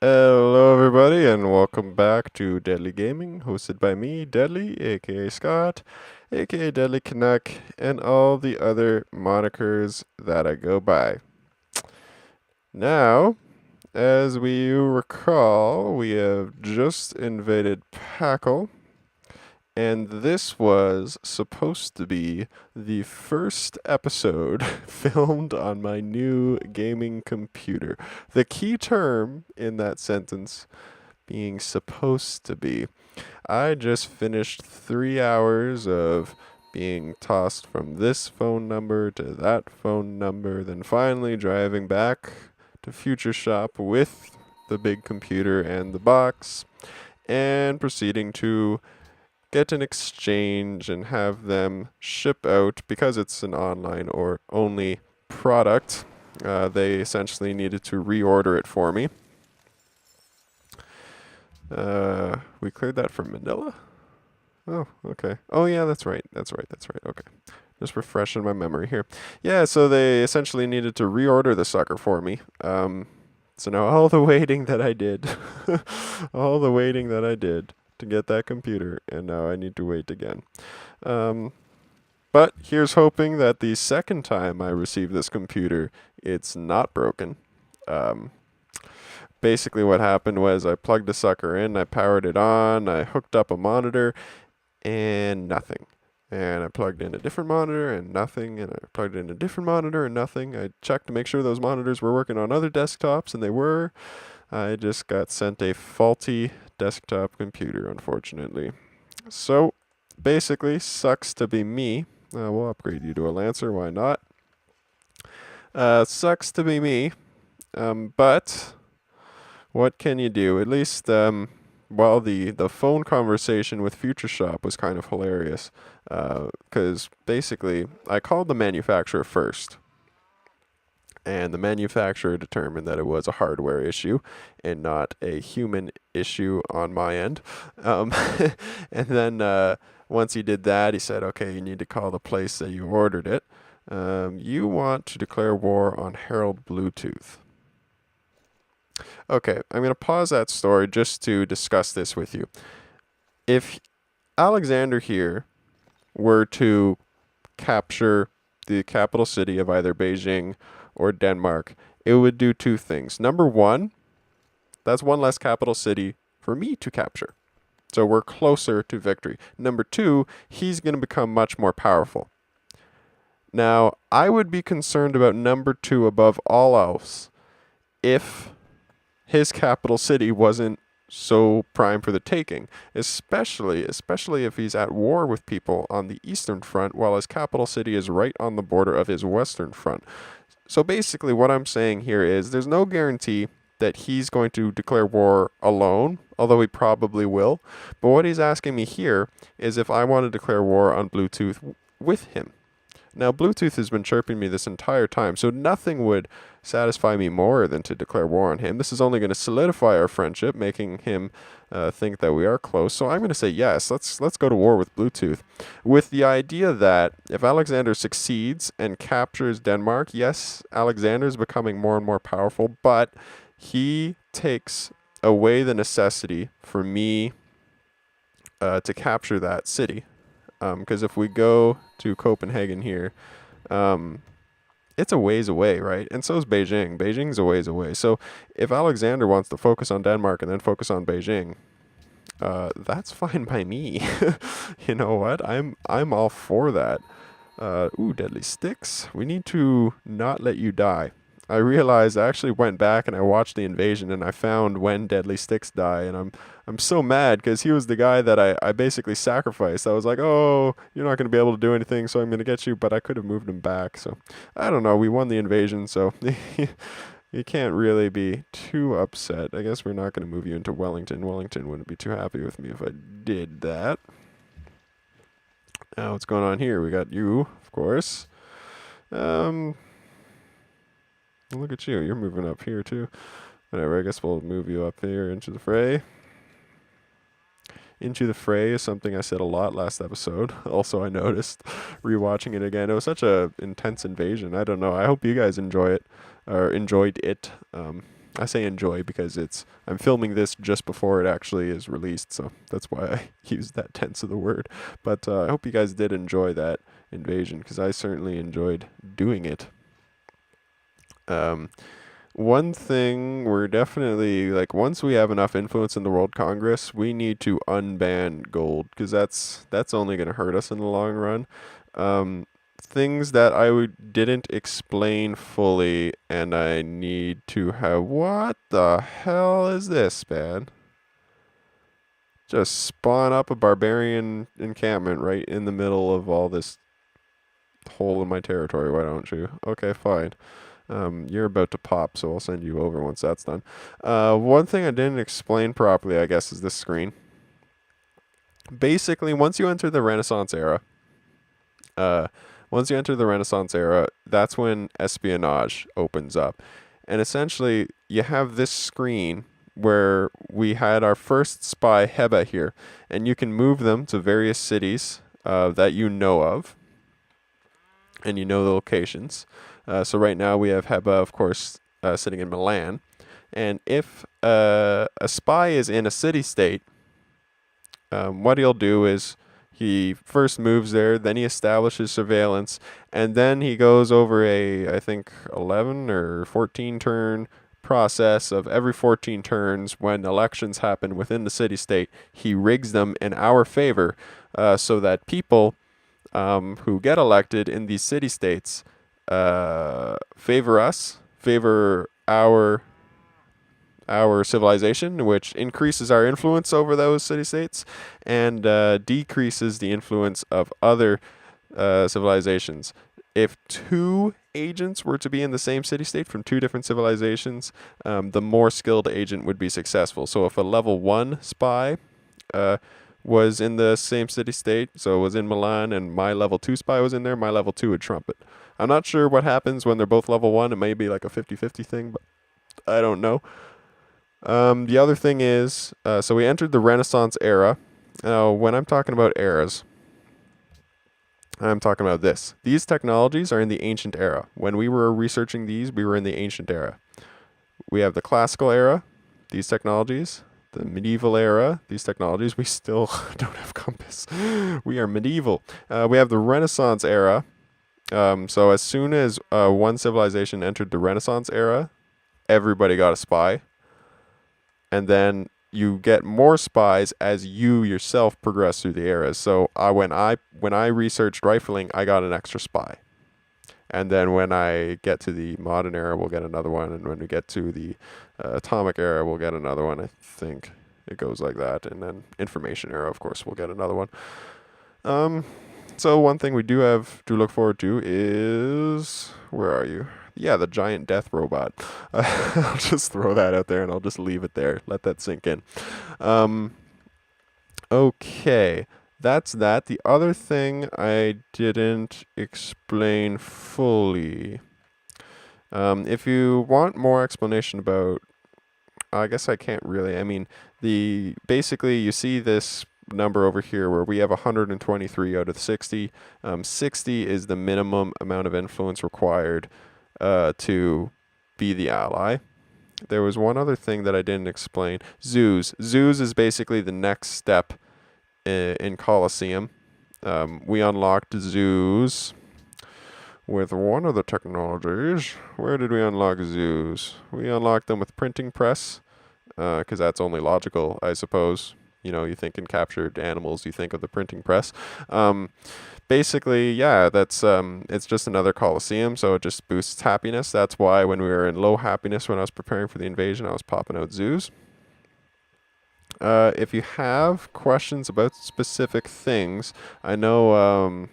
Hello, everybody, and welcome back to Deadly Gaming, hosted by me, Deadly, aka Scott, aka Deadly Canuck, and all the other monikers that I go by. Now, as we recall, we have just invaded Packle, and this was supposed to be the first episode filmed on my new gaming computer. The key term in that sentence being supposed to be. I just finished 3 hours of being tossed from this phone number to that phone number, then finally driving back to Future Shop with the big computer and the box, and proceeding to get an exchange and have them ship out because it's an online or only product. They essentially needed to reorder it for me. We cleared that from Manila? Oh, okay. Oh, yeah, that's right. That's right. Okay. Just refreshing my memory here. Yeah, so they essentially needed to reorder the sucker for me. So now all the waiting that I did, all the waiting that I did to get that computer, and now I need to wait again. But here's hoping that the second time I receive this computer, it's not broken. Basically what happened was I plugged the sucker in, I powered it on, I hooked up a monitor, and nothing. And I plugged in a different monitor and nothing, and I plugged in a different monitor and nothing. I checked to make sure those monitors were working on other desktops, and they were. I just got sent a faulty desktop computer, unfortunately. So, basically, sucks to be me. We'll upgrade you to a Lancer, why not? Sucks to be me, but what can you do? At least, well, the phone conversation with Future Shop was kind of hilarious. Because basically, I called the manufacturer first, and the manufacturer determined that it was a hardware issue and not a human issue on my end. And then once he did that, he said, okay, you need to call the place that you ordered it. You want to declare war on Herald Bluetooth. Okay, I'm going to pause that story just to discuss this with you. If Alexander here were to capture the capital city of either Beijing or Denmark, it would do two things. Number one, that's one less capital city for me to capture. So we're closer to victory. Number two, he's going to become much more powerful. Now, I would be concerned about number two above all else if his capital city wasn't so prime for the taking, especially if he's at war with people on the eastern front while his capital city is right on the border of his western front. So basically what I'm saying here is there's no guarantee that he's going to declare war alone, although he probably will. But what he's asking me here is if I want to declare war on Bluetooth with him. Now, Bluetooth has been chirping me this entire time, so nothing would satisfy me more than to declare war on him. This is only going to solidify our friendship, making him think that we are close. So I'm going to say yes, let's go to war with Bluetooth, with the idea that if Alexander succeeds and captures Denmark, yes, Alexander is becoming more and more powerful, but he takes away the necessity for me to capture that city. Because if we go to Copenhagen here, it's a ways away, right? And so is Beijing. Beijing's a ways away. So if Alexander wants to focus on Denmark and then focus on Beijing, that's fine by me. You know what? I'm all for that. Deadly sticks. We need to not let you die. I realized I actually went back and I watched the invasion and I found when Deadly Sticks die, and I'm so mad because he was the guy that I basically sacrificed. I was like, oh, you're not going to be able to do anything, so I'm going to get you, but I could have moved him back. So I don't know. We won the invasion, so you can't really be too upset. I guess we're not going to move you into Wellington. Wellington wouldn't be too happy with me if I did that. Now what's going on here? We got you, of course. Look at you. You're moving up here, too. Whatever, I guess we'll move you up here into the fray. Into the fray is something I said a lot last episode. Also, I noticed rewatching it again. It was such a intense invasion. I don't know. I hope you guys enjoy it or enjoyed it. I say enjoy because I'm filming this just before it actually is released, so that's why I used that tense of the word. But I hope you guys did enjoy that invasion, because I certainly enjoyed doing it. One thing we're definitely, like, once we have enough influence in the World Congress, we need to unban gold, because that's only going to hurt us in the long run. Things that didn't explain fully, and I need to have. What the hell is this, man? Just spawn up a barbarian encampment right in the middle of all this hole in my territory. Why don't you? Okay, fine. You're about to pop, so I'll send you over once that's done. One thing I didn't explain properly, I guess, is this screen. Basically, once you enter the Renaissance era, that's when espionage opens up. And essentially, you have this screen where we had our first spy, Heba, here. And you can move them to various cities that you know of. And you know the locations. So right now we have Heba, of course, sitting in Milan. And if a spy is in a city-state, what he'll do is he first moves there, then he establishes surveillance, and then he goes over I think, 11 or 14 turn process of every 14 turns when elections happen within the city-state. He rigs them in our favor so that people who get elected in these city-states favor us, favor our civilization, which increases our influence over those city-states and decreases the influence of other civilizations. If two agents were to be in the same city-state from two different civilizations, the more skilled agent would be successful. So if a level 1 spy was in the same city-state, so it was in Milan, and my level 2 spy was in there, my level 2 would trump it. I'm not sure what happens when they're both level 1. It may be like a 50-50 thing, but I don't know. The other thing is, so we entered the Renaissance era. Now, when I'm talking about eras, I'm talking about this. These technologies are in the ancient era. When we were researching these, we were in the ancient era. We have the classical era, these technologies. The medieval era, these technologies. We still don't have compass. We are medieval. We have the Renaissance era. So as soon as one civilization entered the Renaissance era, everybody got a spy. And then you get more spies as you yourself progress through the eras. So when I researched rifling, I got an extra spy. And then when I get to the modern era, we'll get another one. And when we get to the atomic era, we'll get another one. I think it goes like that. And then information era, of course, we'll get another one. So one thing we do have to look forward to is, where are you? Yeah, the giant death robot. I'll just throw that out there and I'll just leave it there. Let that sink in. Okay. That's that. The other thing I didn't explain fully. If you want more explanation about, I guess I can't really. I mean, basically you see this number over here where we have 123 out of 60. 60 is the minimum amount of influence required to be the ally. There was one other thing that I didn't explain. Zoos. Zoos is basically the next step in Colosseum. We unlocked zoos with one of the technologies. Where did we unlock zoos? We unlocked them with printing press, because that's only logical, I suppose. You know, you think in captured animals, you think of the printing press. Basically, yeah, that's it's just another Colosseum, so it just boosts happiness. That's why when we were in low happiness, when I was preparing for the invasion, I was popping out zoos. If you have questions about specific things, I know,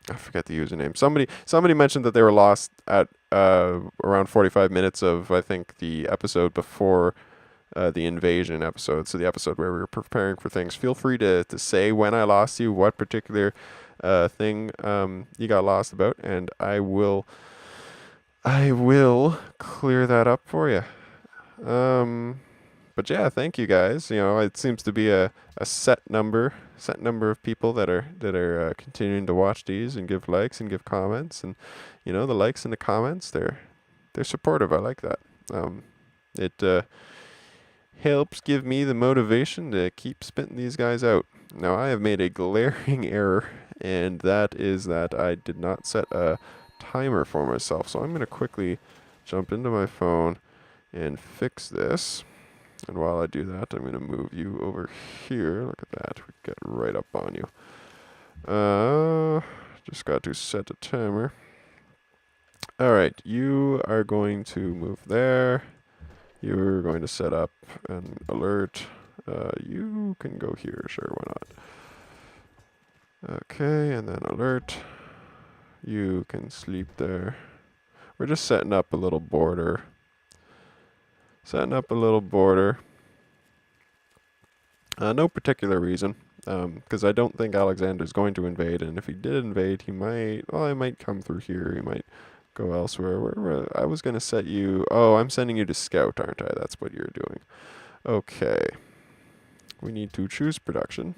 I forget the username. Somebody mentioned that they were lost at around 45 minutes of, I think, the episode before the invasion episode. So the episode where we were preparing for things. Feel free to say when I lost you, what particular thing you got lost about, and I will clear that up for you. But yeah, thank you guys. You know, it seems to be a set number of people that are continuing to watch these and give likes and give comments, and you know, the likes and the comments, they're supportive. I like that. It helps give me the motivation to keep spitting these guys out. Now, I have made a glaring error, and that is that I did not set a timer for myself. So I'm going to quickly jump into my phone and fix this. And while I do that, I'm going to move you over here. Look at that. We get right up on you. Just got to set a timer. All right, you are going to move there. You're going to set up an alert. You can go here, sure, why not? Okay, and then alert. You can sleep there. We're just setting up a little border. Setting up a little border. No particular reason, because I don't think Alexander's going to invade, and if he did invade, he might come through here, he might go elsewhere. I was going to set you, I'm sending you to scout, aren't I? That's what you're doing. Okay. We need to choose production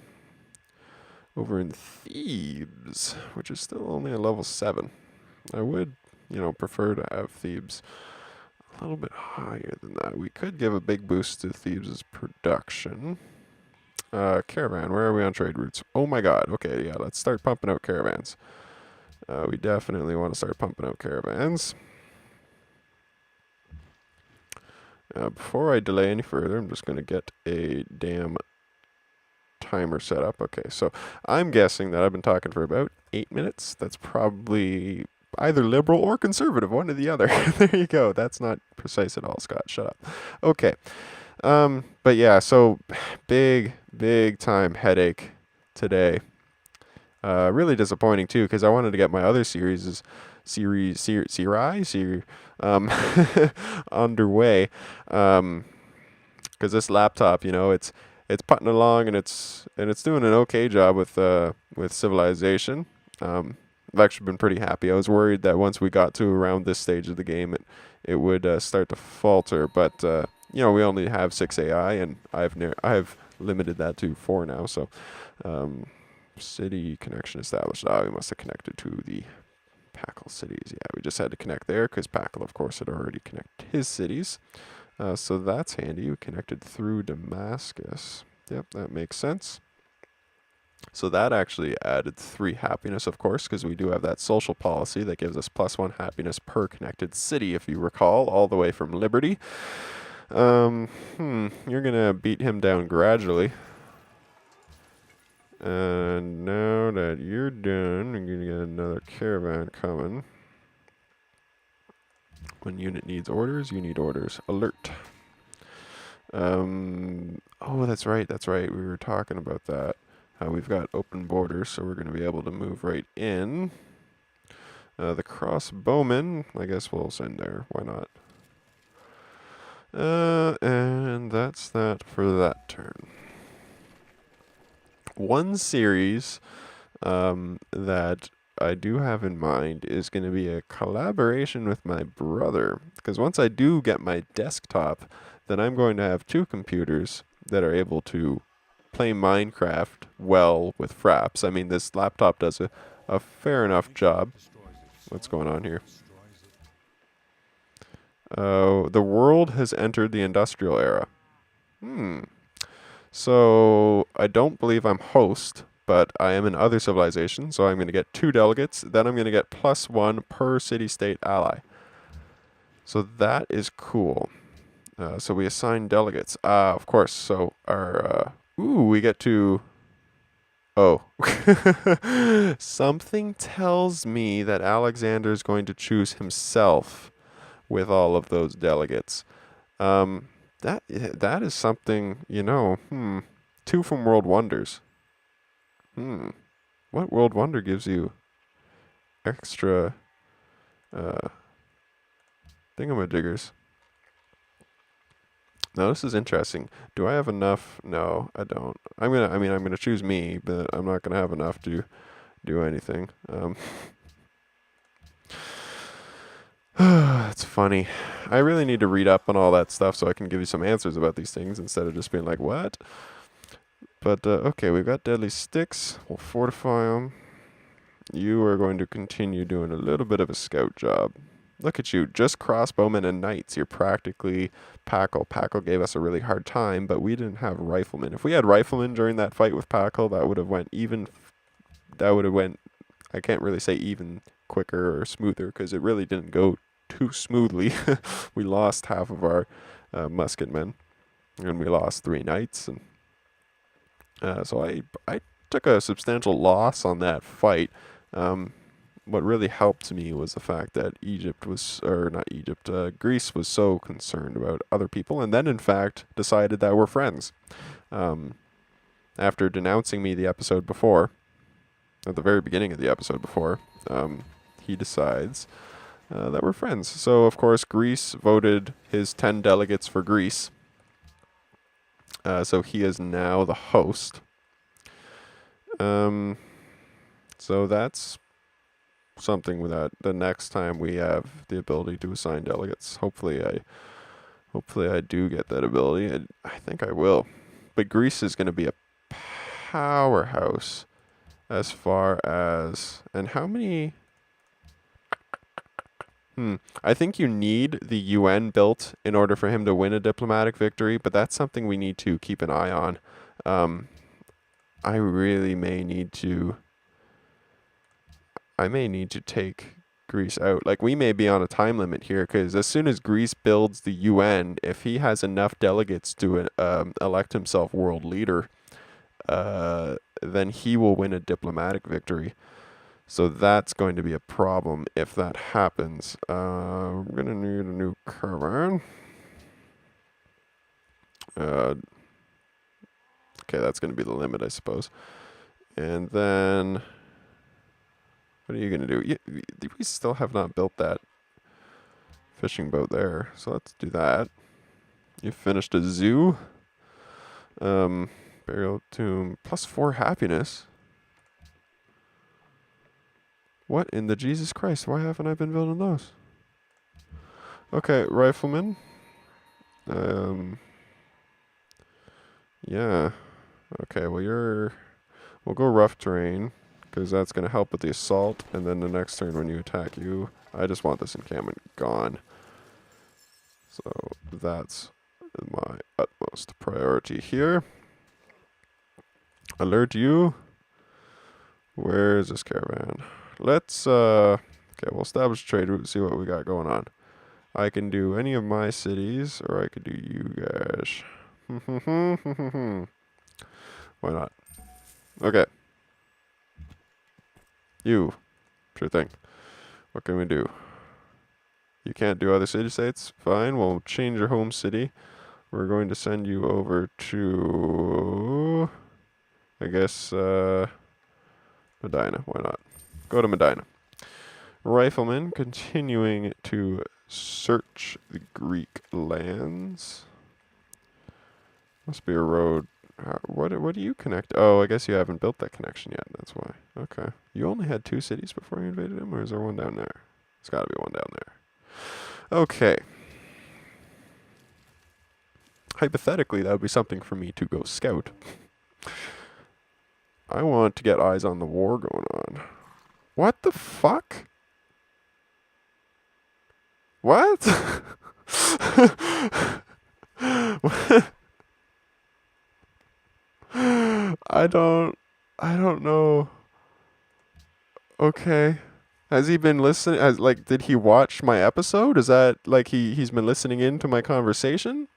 over in Thebes, which is still only a level 7. I would, prefer to have Thebes a little bit higher than that. We could give a big boost to Thebes' production. Caravan, where are we on trade routes? Oh my god, okay, yeah, let's start pumping out caravans. We definitely want to start pumping out caravans. Before I delay any further, I'm just going to get a damn timer set up. Okay, so I'm guessing that I've been talking for about 8 minutes. That's probably either liberal or conservative, one or the other. There you go. That's not precise at all, Scott. Shut up. Okay. But yeah, so big time headache today. Really disappointing too, because I wanted to get my other series underway. Because this laptop, it's putting along and it's doing an okay job with Civilization. I've actually been pretty happy. I was worried that once we got to around this stage of the game, it would start to falter. But we only have 6 AI, and I've limited that to 4 now. So city connection established. We must have connected to the Packle cities. Yeah, we just had to connect there because Packle, of course, had already connected his cities. So that's handy. We connected through Damascus. Yep, that makes sense. So that actually added 3 happiness, of course, because we do have that social policy that gives us +1 happiness per connected city, if you recall, all the way from Liberty. You're going to beat him down gradually. And now that you're done, we're going to get another caravan coming. When unit needs orders, you need orders. Alert. That's right. We were talking about that. We've got open borders, so we're going to be able to move right in. The crossbowmen, I guess we'll send there. Why not? And that's that for that turn. One series that I do have in mind is going to be a collaboration with my brother. Because once I do get my desktop, then I'm going to have 2 computers that are able to play Minecraft well with fraps. I mean, this laptop does a fair enough job. What's going on here? The world has entered the industrial era. So I don't believe I'm host, but I am in other civilizations, so I'm going to get 2 delegates. Then I'm going to get +1 per city-state ally. So that is cool. So we assign delegates. Of course, so our... we get to... Something tells me that Alexander is going to choose himself with all of those delegates. That is something, 2 from World Wonders. What World Wonder gives you extra thingamadiggers? Now this is interesting. Do I have enough? No, I don't. I'm gonna choose me, but I'm not gonna have enough to do anything. It's funny. I really need to read up on all that stuff so I can give you some answers about these things instead of just being like, what? But, okay, we've got deadly sticks. We'll fortify them. You are going to continue doing a little bit of a scout job. Look at you, just crossbowmen and knights. You're practically Packle. Packle gave us a really hard time, but we didn't have riflemen. If we had riflemen during that fight with Packle, that would have went even. That would have went. I can't really say even quicker or smoother because it really didn't go too smoothly. We lost half of our musketmen, and we lost 3 knights, and so I took a substantial loss on that fight. What really helped me was the fact that Greece was so concerned about other people, and then in fact decided that we're friends. After denouncing me the episode before, at the very beginning of the episode before, he decides that we're friends. So of course Greece voted his 10 delegates for Greece. So he is now the host. So that's something that the next time we have the ability to assign delegates. Hopefully I do get that ability. I think I will. But Greece is going to be a powerhouse as far as, and how many? I think you need the UN built in order for him to win a diplomatic victory, but that's something we need to keep an eye on. I really may need to take Greece out. Like, we may be on a time limit here, because as soon as Greece builds the UN, if he has enough delegates to elect himself world leader, then he will win a diplomatic victory. So that's going to be a problem if that happens. We're going to need a new caravan. Okay, that's going to be the limit, I suppose. And then, what are you going to do? We still have not built that fishing boat there. So let's do that. You finished a zoo. Burial tomb. +4 happiness. What in the Jesus Christ? Why haven't I been building those? Okay, rifleman. Yeah. Okay, well we'll go rough terrain, because that's going to help with the assault, and then the next turn when you attack you, I just want this encampment gone. So that's my utmost priority here. Alert you. Where is this caravan? Let's, okay, we'll establish a trade route, see what we got going on. I can do any of my cities, or I could do you guys. Why not? Okay. You. Sure thing. What can we do? You can't do other city-states? Fine, we'll change your home city. We're going to send you over to, I guess, Medina. Why not? Go to Medina. Rifleman, continuing to search the Greek lands. Must be a road. What do you connect? Oh, I guess you haven't built that connection yet. That's why. Okay. You only had 2 cities before you invaded him, or is there one down there? There's got to be one down there. Okay. Hypothetically, that would be something for me to go scout. I want to get eyes on the war going on. What the fuck? What? What? I don't know. Okay. Has he been listening? Did he watch my episode? Is that like he's been listening into my conversation?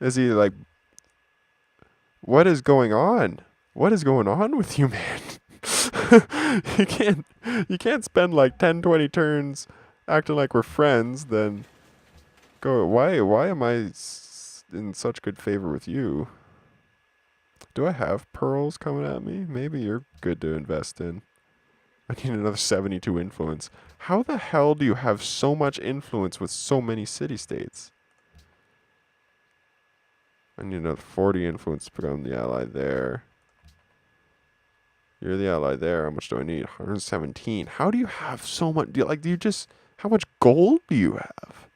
Is he like, what is going on? What is going on with you, man? you can't spend like 10, 20 turns acting like we're friends, then go, why am I in such good favor with you? Do I have pearls coming at me? Maybe you're good to invest in. I need another 72 influence. How the hell do you have so much influence with so many city-states? I need another 40 influence to become the ally there. You're the ally there. How much do I need? 117. How do you have so much? How much gold do you have?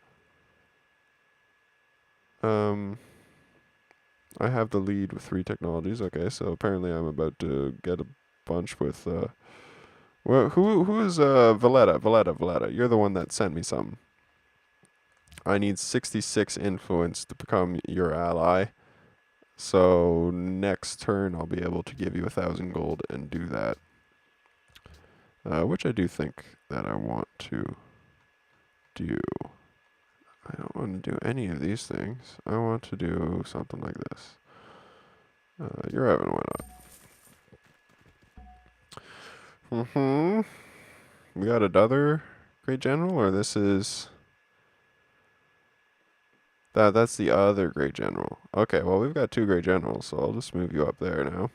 I have the lead with 3 technologies. Okay, so apparently I'm about to get a bunch with Well, who is Valletta? You're the one that sent me some. I need 66 influence to become your ally. So next turn I'll be able to give you 1,000 gold and do that. Which I do think that I want to do. I don't want to do any of these things. I want to do something like this. You're Evan, why not? We got another great general, or this is that's the other great general. Okay, well we've got two great generals, so I'll just move you up there now.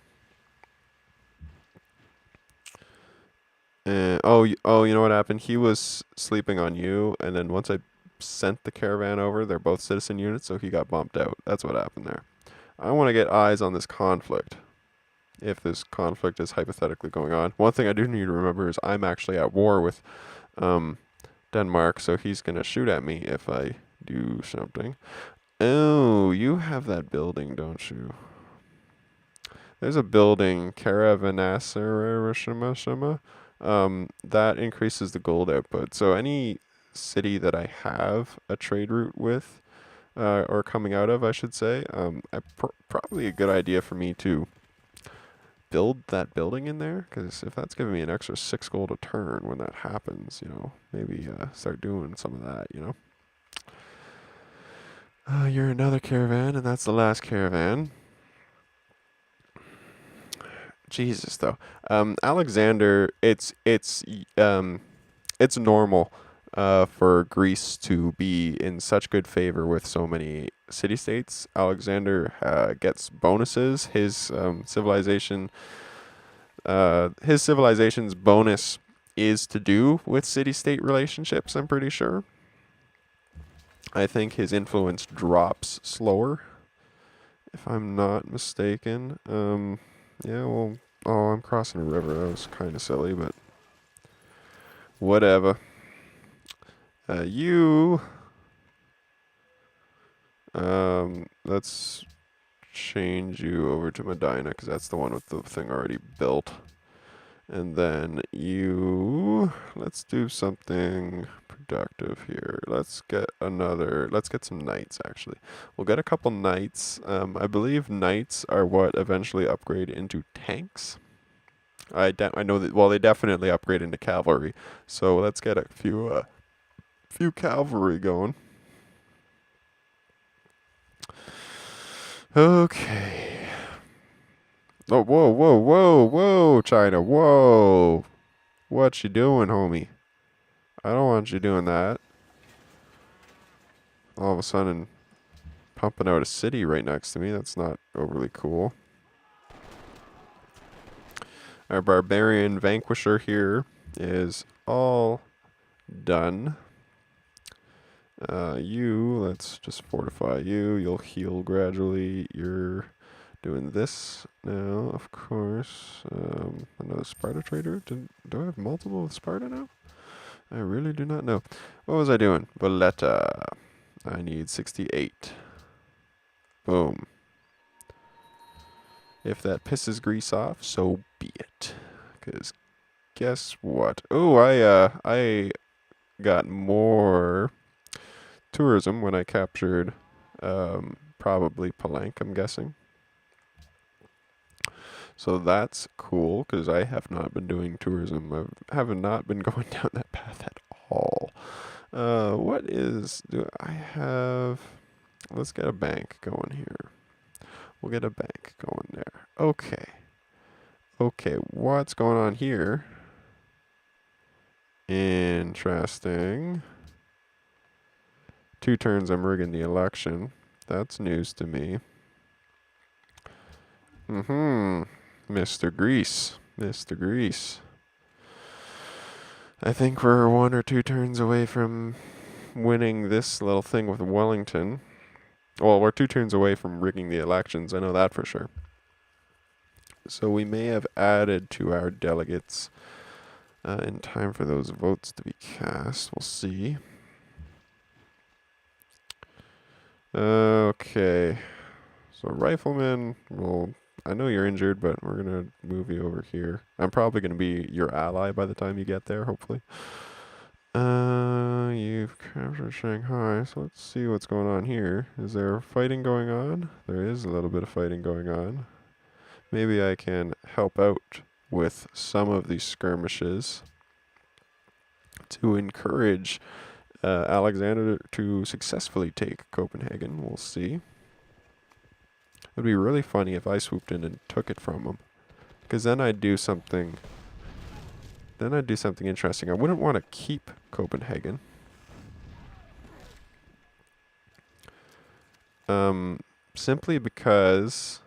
And oh, you know what happened? He was sleeping on you, and then once I sent the caravan over, they're both citizen units, so he got bumped out. That's what happened there. I want to get eyes on this conflict. If this conflict is hypothetically going on. One thing I do need to remember is I'm actually at war with Denmark, so he's going to shoot at me if I do something. Oh, you have that building, don't you? There's a building, Caravanasarashima, that increases the gold output. So any city that I have a trade route with, or coming out of, I should say, probably a good idea for me to build that building in there, because if that's giving me an extra 6 gold a turn when that happens, you know, maybe start doing some of that, you know. You're another caravan, and that's the last caravan. Jesus, though, Alexander, it's normal for Greece to be in such good favor with so many city-states. Alexander gets bonuses. His civilization's bonus is to do with city-state relationships, I'm pretty sure. I think his influence drops slower, if I'm not mistaken. Yeah, well, oh, I'm crossing a river. That was kind of silly, but whatever. Let's change you over to Medina, because that's the one with the thing already built. And then let's do something productive here. Let's get some knights, actually. We'll get a couple knights. I believe knights are what eventually upgrade into tanks. I know that, well, they definitely upgrade into cavalry. So let's get a few cavalry going. Okay. Oh, whoa, China, whoa. What you doing, homie? I don't want you doing that. All of a sudden, pumping out a city right next to me. That's not overly cool. Our barbarian vanquisher here is all done. Let's just fortify you. You'll heal gradually. You're doing this now, of course. Another Sparta trader. Do I have multiple with Sparta now? I really do not know. What was I doing? Valletta. I need 68. Boom. If that pisses Greece off, so be it. Because guess what? Oh, I got more tourism when I captured probably Palenque, I'm guessing. So that's cool, because I have not been doing tourism. I have not been going down that path at all. Do I have... Let's get a bank going here. We'll get a bank going there. Okay. Okay, what's going on here? Interesting. 2 turns I'm rigging the election. That's news to me. Mr. Greece. Mr. Greece. I think we're 1 or 2 turns away from winning this little thing with Wellington. Well, we're 2 turns away from rigging the elections. I know that for sure. So we may have added to our delegates in time for those votes to be cast. We'll see. Okay. So riflemen will I know you're injured, but we're gonna move you over here. I'm probably gonna be your ally by the time you get there, hopefully. You've captured Shanghai, so let's see what's going on here. Is there fighting going on? There is a little bit of fighting going on. Maybe I can help out with some of these skirmishes to encourage Alexander to successfully take Copenhagen. We'll see. It'd be really funny if I swooped in and took it from him, because then I'd do something. Then I'd do something interesting. I wouldn't want to keep Copenhagen. Simply because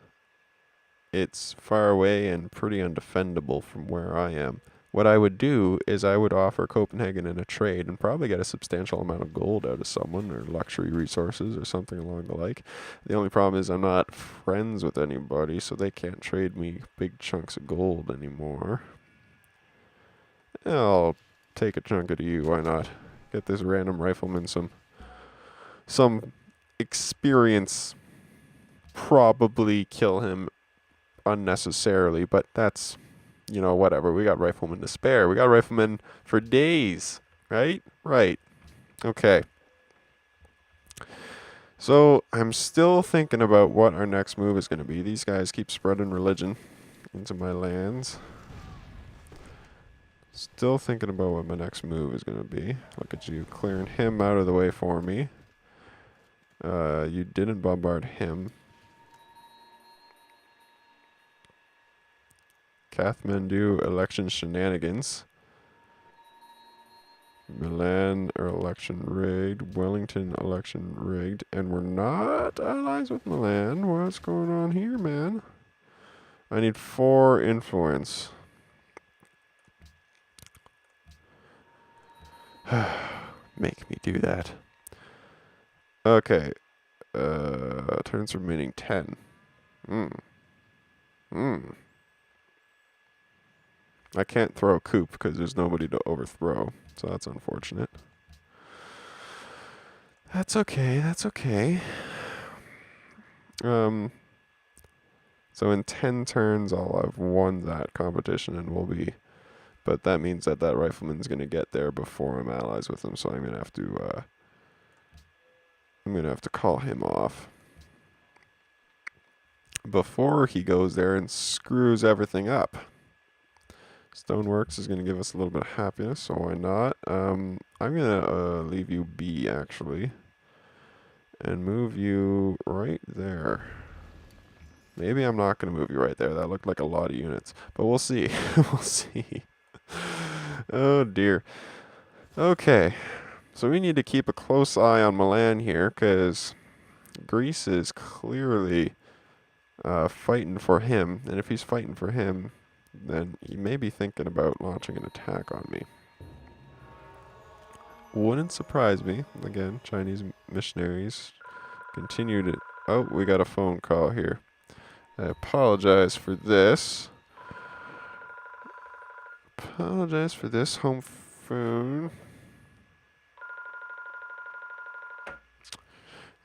it's far away and pretty undefendable from where I am. What I would do is I would offer Copenhagen in a trade and probably get a substantial amount of gold out of someone, or luxury resources or something along the like. The only problem is I'm not friends with anybody, so they can't trade me big chunks of gold anymore. I'll take a chunk out of you, why not? Get this random rifleman some experience. Probably kill him unnecessarily, but that's, you know, whatever. We got riflemen to spare. We got riflemen for days, right? Right. Okay. So I'm still thinking about what our next move is going to be. These guys keep spreading religion into my lands. Still thinking about what my next move is going to be. Look at you clearing him out of the way for me. You didn't bombard him. Kathmandu election shenanigans. Milan election rigged. Wellington election rigged. And we're not allies with Milan. What's going on here, man? I need 4 influence. Make me do that. Okay. Turns remaining 10. I can't throw a coup because there's nobody to overthrow, so that's unfortunate. That's okay, that's okay. So in 10 turns, I'll have won that competition and we'll be... But that means that that rifleman's going to get there before I'm allies with him, so I'm going to have to... I'm going to have to call him off before he goes there and screws everything up. Stoneworks is going to give us a little bit of happiness, so why not? I'm going to leave you be, actually, and move you right there. Maybe I'm not going to move you right there. That looked like a lot of units, but we'll see. We'll see. Oh, dear. Okay, so we need to keep a close eye on Milan here, because Greece is clearly fighting for him, and if he's fighting for him, then he may be thinking about launching an attack on me. Wouldn't surprise me. Again, Chinese missionaries continue to... Oh, we got a phone call here. I apologize for this. Apologize for this, home phone.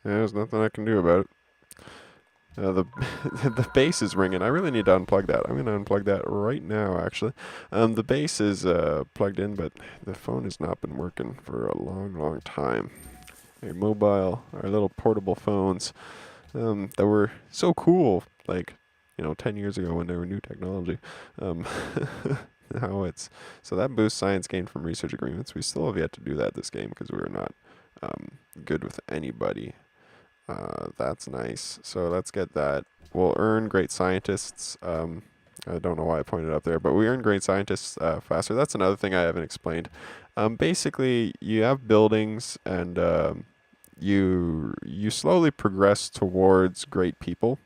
There's nothing I can do about it. The base is ringing. I really need to unplug that. I'm going to unplug that right now, actually. The base is plugged in, but the phone has not been working for a long, long time. Our mobile, our little portable phones that were so cool, like, 10 years ago when they were new technology. Now it's... So that boosts science gained from research agreements. We still have yet to do that this game because we were not good with anybody. That's nice. So let's get that. We'll earn great scientists. I don't know why I pointed up there, but we earn great scientists faster. That's another thing I haven't explained. Basically, you have buildings, and you slowly progress towards great people.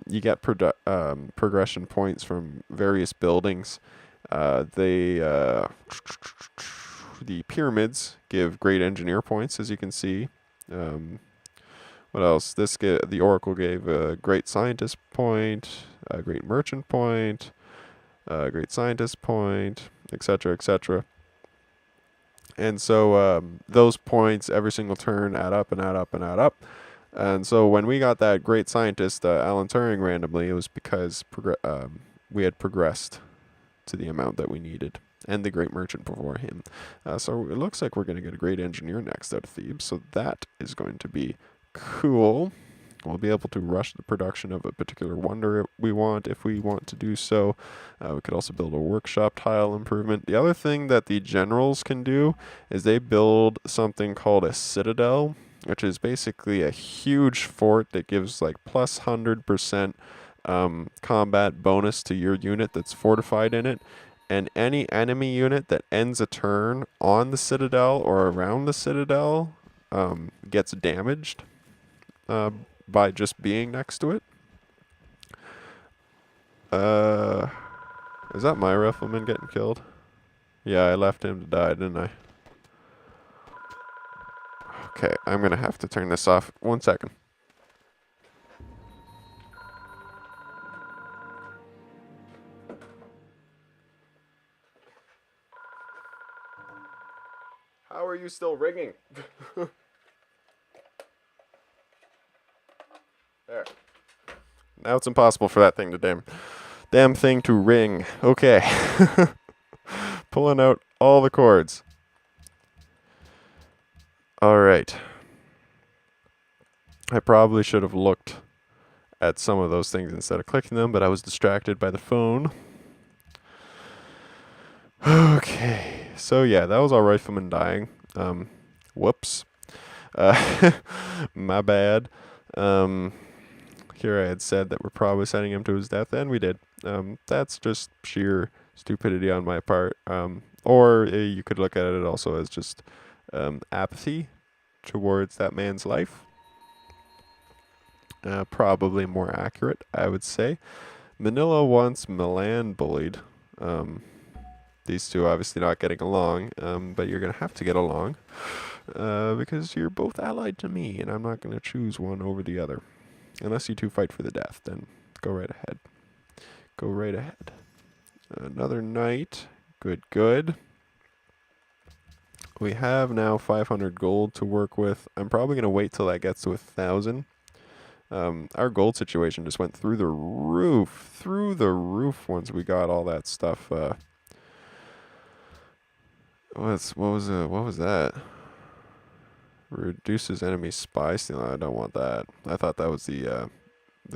You get progression points from various buildings. The pyramids give great engineer points, as you can see. What else? The Oracle gave a great scientist point, a great merchant point, a great scientist point, etc., etc. And so those points every single turn add up and add up and add up. And so when we got that great scientist, Alan Turing, randomly, it was because we had progressed to the amount that we needed, and the great merchant before him. So it looks like we're going to get a great engineer next out of Thebes, so that is going to be cool. We'll be able to rush the production of a particular wonder we want if we want to do so. We could also build a workshop tile improvement. The other thing that the generals can do is they build something called a citadel, which is basically a huge fort that gives like plus 100% combat bonus to your unit that's fortified in it. And any enemy unit that ends a turn on the citadel or around the citadel gets damaged by just being next to it. Is that my rifleman getting killed? Yeah, I left him to die, didn't I? Okay, I'm gonna have to turn this off. 1 second. How are you still ringing? There. Now it's impossible for that thing to damn thing to ring. Okay. Pulling out all the cords. All right. I probably should have looked at some of those things instead of clicking them, but I was distracted by the phone. Okay. So yeah, that was our rifleman dying. Whoops. My bad. Here I had said that we're probably sending him to his death, and we did. That's just sheer stupidity on my part. Or you could look at it also as just apathy towards that man's life. Probably more accurate, I would say. Manila wants Milan bullied. These two obviously not getting along, but you're going to have to get along because you're both allied to me, and I'm not going to choose one over the other. Unless you two fight for the death, then go right ahead. Go right ahead. Another knight. Good, good. We have now 500 gold to work with. I'm probably going to wait till that gets to 1,000. Our gold situation just went through the roof. Through the roof once we got all that stuff. What was that? Reduces enemy spy stealing. I don't want that. I thought that was the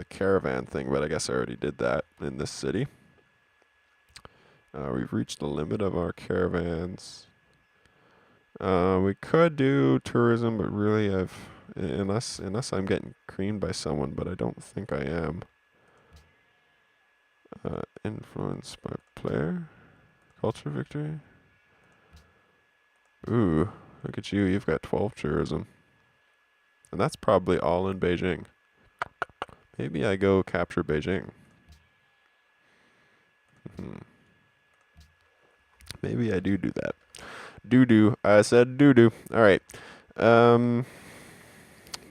caravan thing, but I guess I already did that in this city. We've reached the limit of our caravans. We could do tourism, but really unless I'm getting creamed by someone, but I don't think I am. Influenced by player. Culture victory. Ooh, look at you. You've got 12 tourism. And that's probably all in Beijing. Maybe I go capture Beijing. Maybe I do that. Do. I said do. All right.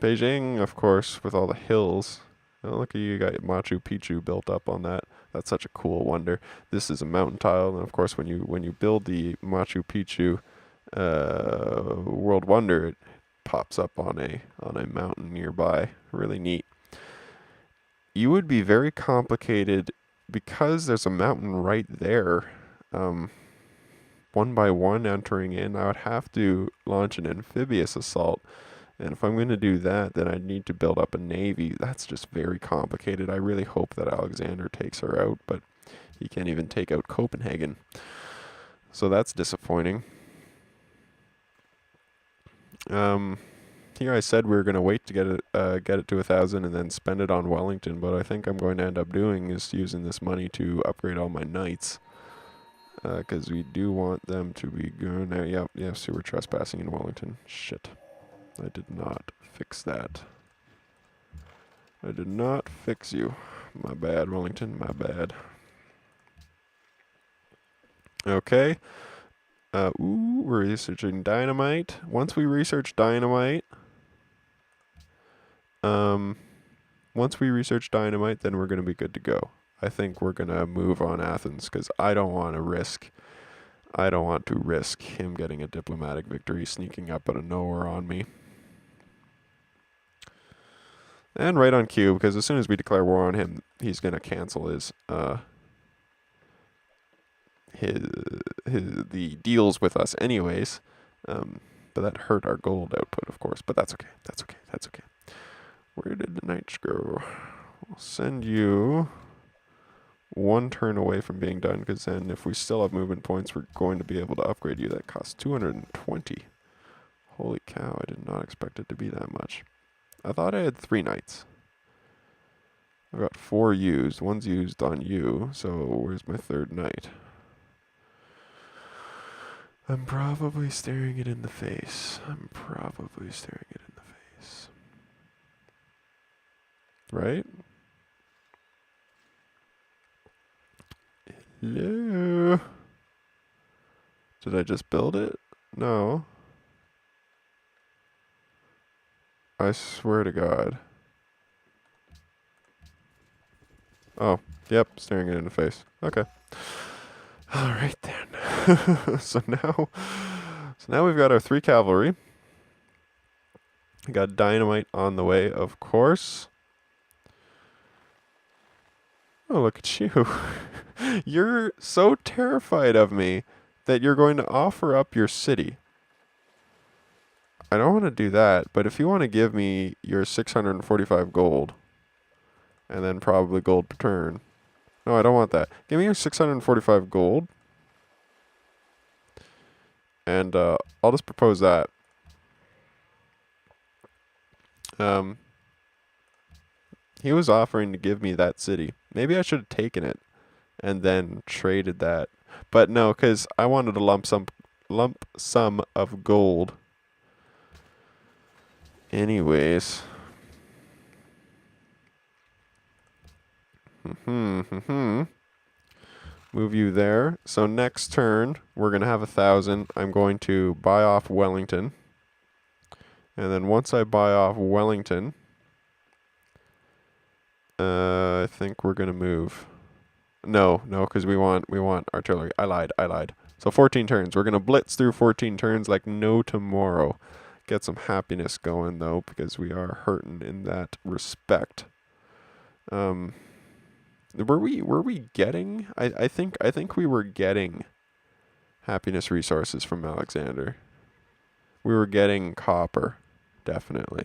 Beijing, of course, with all the hills. Oh, look at you got Machu Picchu built up on that. That's such a cool wonder. This is a mountain tile, and of course, when you build the Machu Picchu world wonder, it pops up on a mountain nearby. Really neat. You would be very complicated because there's a mountain right there. One by one entering in, I would have to launch an amphibious assault. And if I'm going to do that, then I'd need to build up a navy. That's just very complicated. I really hope that Alexander takes her out, but he can't even take out Copenhagen. So that's disappointing. Here I said we were going to wait to get it to 1,000 and then spend it on Wellington, but I think I'm going to end up doing is using this money to upgrade all my knights. Because we do want them to be good. Yeah, so we're trespassing in Wellington. Shit. I did not fix that. I did not fix you. My bad, Wellington, my bad. Okay. We're researching dynamite. Once we research dynamite, then we're going to be good to go. I think we're going to move on Athens because I don't want to risk him getting a diplomatic victory sneaking up out of nowhere on me. And right on cue, because as soon as we declare war on him, he's gonna cancel his the deals with us anyways. But that hurt our gold output, of course. But that's okay. That's okay. That's okay. Where did the knights go? I'll send you one turn away from being done, because then if we still have movement points, we're going to be able to upgrade you. That costs 220. Holy cow, I did not expect it to be that much. I thought I had 3 knights. I've got 4 used. One's used on you, so where's my 3rd knight? I'm probably staring it in the face. I'm probably staring it in the face. Right? Hello? Did I just build it? No. I swear to God. Oh, yep, staring it in the face. Okay. All right then. so now we've got our 3 cavalry. We got dynamite on the way, of course. Oh, look at you. You're so terrified of me that you're going to offer up your city. I don't want to do that, but if you want to give me your 645 gold, and then probably gold per turn. No, I don't want that. Give me your 645 gold, and I'll just propose that. He was offering to give me that city. Maybe I should have taken it and then traded that. But no, because I wanted a lump sum of gold. Anyways. Move you there. So next turn, we're going to have 1,000. I'm going to buy off Wellington. And then once I buy off Wellington, I think we're going to move. No, because we want artillery. I lied. So 14 turns. We're going to blitz through 14 turns like no tomorrow. Get some happiness going, though, because we are hurting in that respect. Were we getting? I think we were getting happiness resources from Alexander. We were getting copper, definitely.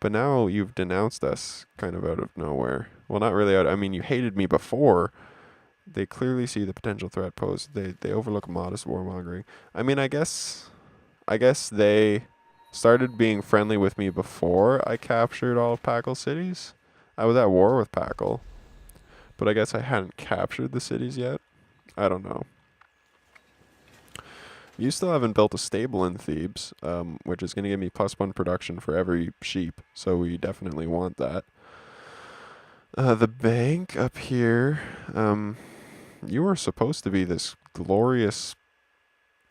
But now you've denounced us kind of out of nowhere. Well, not really out. I mean, you hated me before. They clearly see the potential threat posed. They overlook modest warmongering. I mean, I guess they started being friendly with me before I captured all of Packle's cities. I was at war with Packle, but I guess I hadn't captured the cities yet. I don't know. You still haven't built a stable in Thebes, which is going to give me +1 production for every sheep, so we definitely want that. The bank up here, you were supposed to be this glorious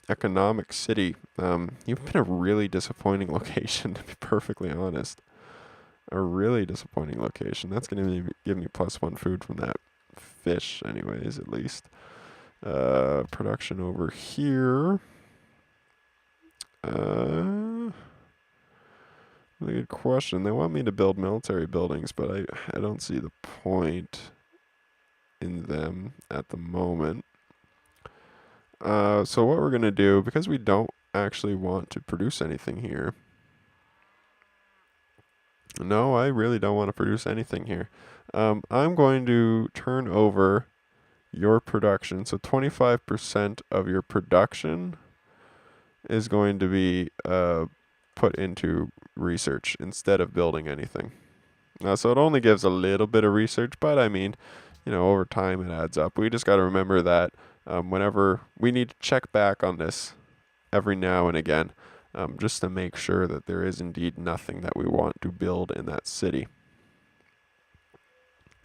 economic city. You've been a really disappointing location, to be perfectly honest. A really disappointing location. That's going to give me +1 food from that fish, anyways, at least. Production over here. Really good question. They want me to build military buildings, but I don't see the point in them at the moment. So what we're going to do, because we don't actually want to produce anything here. No, I really don't want to produce anything here. I'm going to turn over your production. So 25% of your production is going to be put into research instead of building anything. So it only gives a little bit of research, but I mean, over time it adds up. We just got to remember that whenever we need to check back on this every now and again, just to make sure that there is indeed nothing that we want to build in that city.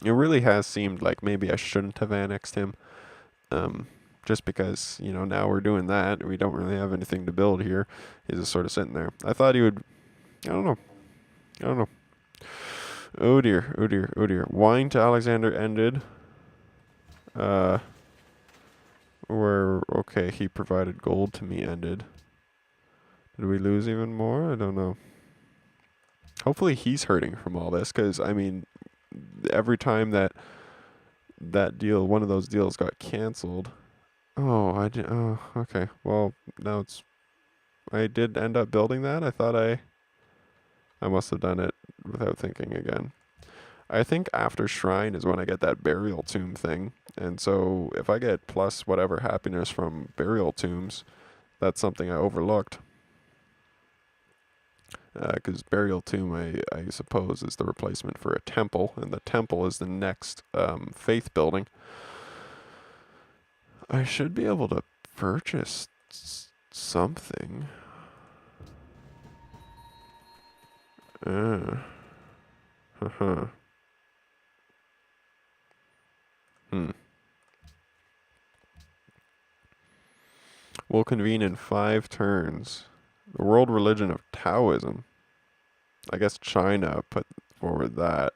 It really has seemed like maybe I shouldn't have annexed him. Just because, now we're doing that. We don't really have anything to build here. He's just sort of sitting there. I thought he would, I don't know. Oh dear. Wine to Alexander ended. Okay, he provided gold to me ended. Did we lose even more? I don't know. Hopefully he's hurting from all this, because I mean, every time that deal, one of those deals got canceled. Oh, I did. Oh, okay. Well, now it's. I did end up building that. I thought I must have done it without thinking again. I think after Shrine is when I get that Burial Tomb thing. And so if I get plus whatever happiness from Burial Tombs, that's something I overlooked. Because Burial Tomb, I suppose, is the replacement for a temple. And the temple is the next faith building. I should be able to purchase something. Haha. We'll convene in 5 turns. The world religion of Taoism. I guess China put forward that.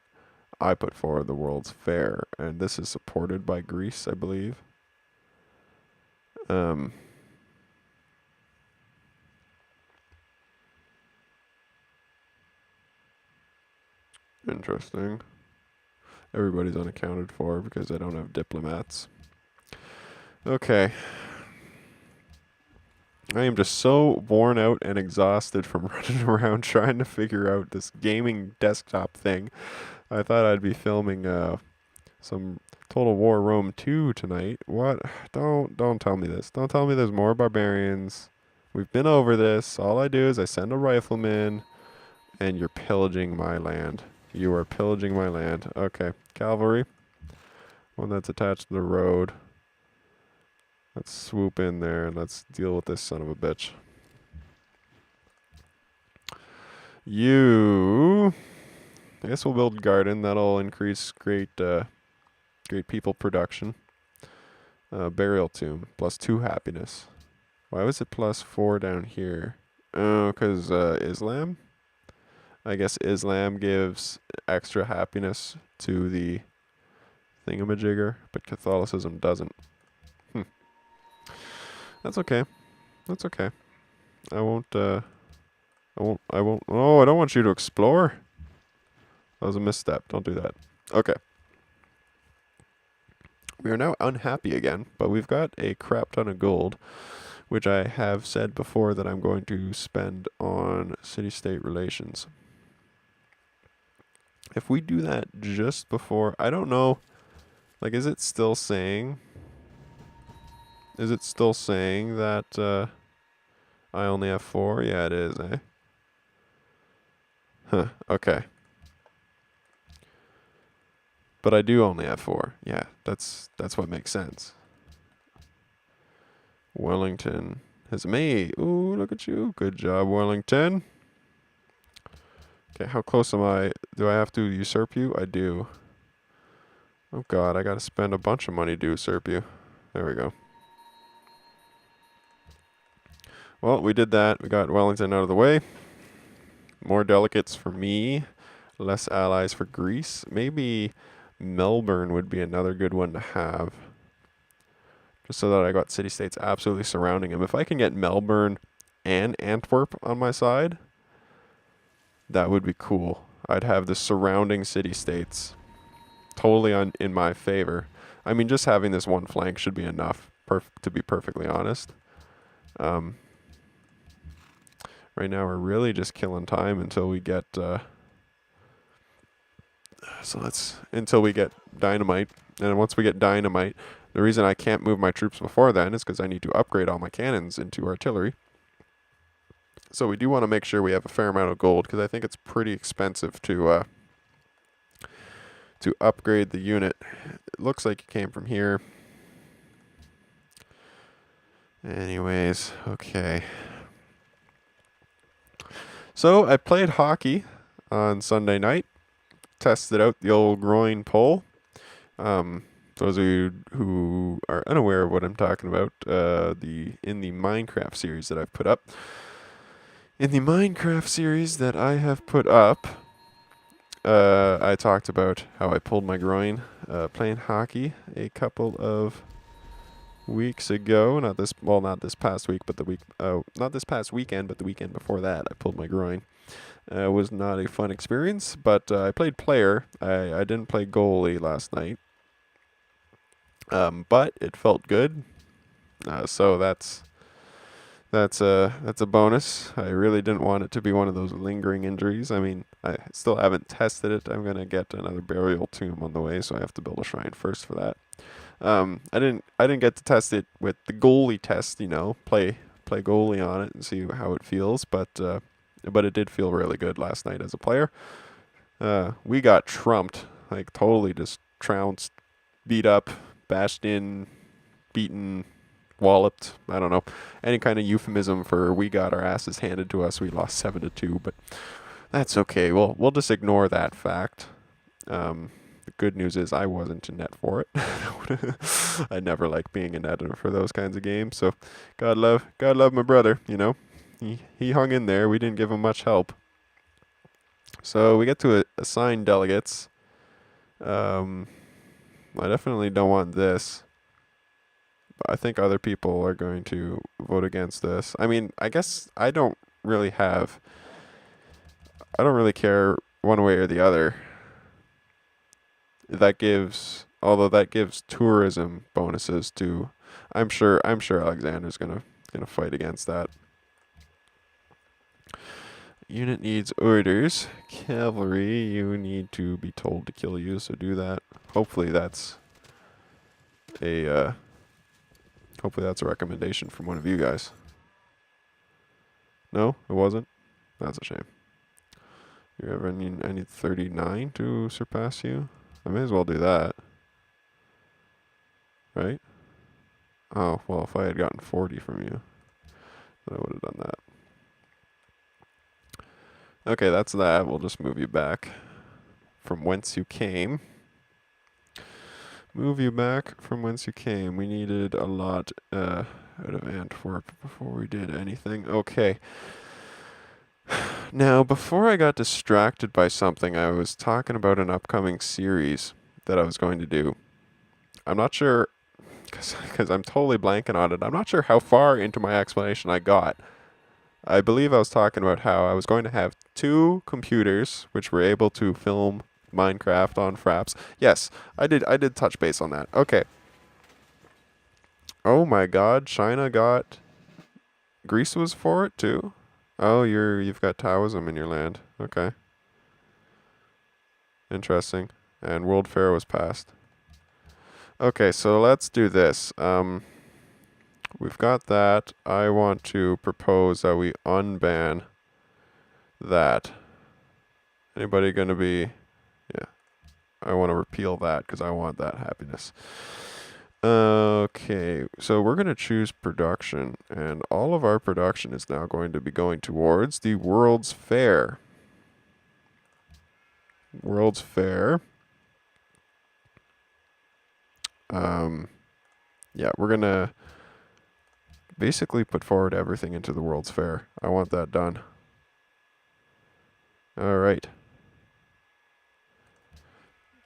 I put forward the World's Fair. And this is supported by Greece, I believe. Interesting. Everybody's unaccounted for because I don't have diplomats. Okay. I am just so worn out and exhausted from running around trying to figure out this gaming desktop thing. I thought I'd be filming some Total War Rome 2 tonight. What? Don't tell me this. Don't tell me there's more barbarians. We've been over this. All I do is I send a rifleman, and you're pillaging my land. You are pillaging my land. Okay, cavalry. One that's attached to the road. Let's swoop in there and let's deal with this son of a bitch. You, I guess we'll build garden. That'll increase great people production. Burial tomb plus 2 happiness. Why was it plus 4 down here? Oh, because Islam. I guess Islam gives extra happiness to the thingamajigger, but Catholicism doesn't. That's okay. That's okay. I won't. Oh, I don't want you to explore. That was a misstep. Don't do that. Okay. We are now unhappy again, but we've got a crap ton of gold, which I have said before that I'm going to spend on city-state relations. If we do that just before, I don't know, like, is it still saying that I only have 4? Yeah, it is, eh? Huh, okay. But I do only have 4. Yeah, that's what makes sense. Wellington has made. Ooh, look at you. Good job, Wellington. Okay, how close am I? Do I have to usurp you? I do. Oh god, I gotta spend a bunch of money to usurp you. There we go. Well, we did that. We got Wellington out of the way. More delegates for me. Less allies for Greece. Maybe Melbourne would be another good one to have. Just so that I got city-states absolutely surrounding him. If I can get Melbourne and Antwerp on my side, that would be cool. I'd have the surrounding city-states totally in my favor. I mean, just having this one flank should be enough, to be perfectly honest. Right now, we're really just killing time until we get... until we get dynamite. And once we get dynamite, the reason I can't move my troops before then is because I need to upgrade all my cannons into artillery. So we do want to make sure we have a fair amount of gold, because I think it's pretty expensive to upgrade the unit. It looks like it came from here. Anyways, okay. So I played hockey on Sunday night. Tested out the old groin pull. Those of you who are unaware of what I'm talking about, in the Minecraft series that I've put up. In the Minecraft series that I have put up, I talked about how I pulled my groin playing hockey a couple of weeks ago. Not this past week, but not this past weekend, but the weekend before that, I pulled my groin. It was not a fun experience, but I played player. I didn't play goalie last night, but it felt good. So that's a bonus. I really didn't want it to be one of those lingering injuries. I mean, I still haven't tested it. I'm gonna get another burial tomb on the way, so I have to build a shrine first for that. I didn't get to test it with the goalie test. Play goalie on it and see how it feels. But it did feel really good last night as a player. We got trumped, like totally just trounced, beat up, bashed in, beaten, walloped. I don't know, any kind of euphemism for we got our asses handed to us. We lost 7-2, but that's okay. We'll just ignore that fact. The good news is I wasn't in net for it. I never like being in net for those kinds of games. So God love my brother. He hung in there. We didn't give him much help. So we get to assign delegates. I definitely don't want this. But I think other people are going to vote against this. I mean, I guess I don't really care one way or the other. Although that gives tourism bonuses too. I'm sure Alexander's gonna fight against that. Unit needs orders. Cavalry, you need to be told to kill you, so do that. Hopefully that's a recommendation from one of you guys. No, it wasn't? That's a shame. I need 39 to surpass you. I may as well do that. Right? Oh, well, if I had gotten 40 from you, then I would have done that. Okay, that's that. We'll just move you back from whence you came. Move you back from whence you came. We needed a lot out of Antwerp before we did anything. Okay. Now, before I got distracted by something, I was talking about an upcoming series that I was going to do. I'm not sure, because I'm totally blanking on it. I'm not sure how far into my explanation I got. I believe I was talking about how I was going to have 2 computers which were able to film Minecraft on Fraps. Yes, I did touch base on that. Okay. Oh my God, China got... Greece was for it too? Oh, you've got Taoism in your land. Okay. Interesting. And World Fair was passed. Okay, so let's do this. We've got that. I want to propose that we unban that. Anybody gonna be... Yeah. I want to repeal that because I want that happiness. Okay, so we're going to choose production, and all of our production is now going to be going towards the World's Fair. World's Fair. Yeah, we're going to basically put forward everything into the World's Fair. I want that done. All right.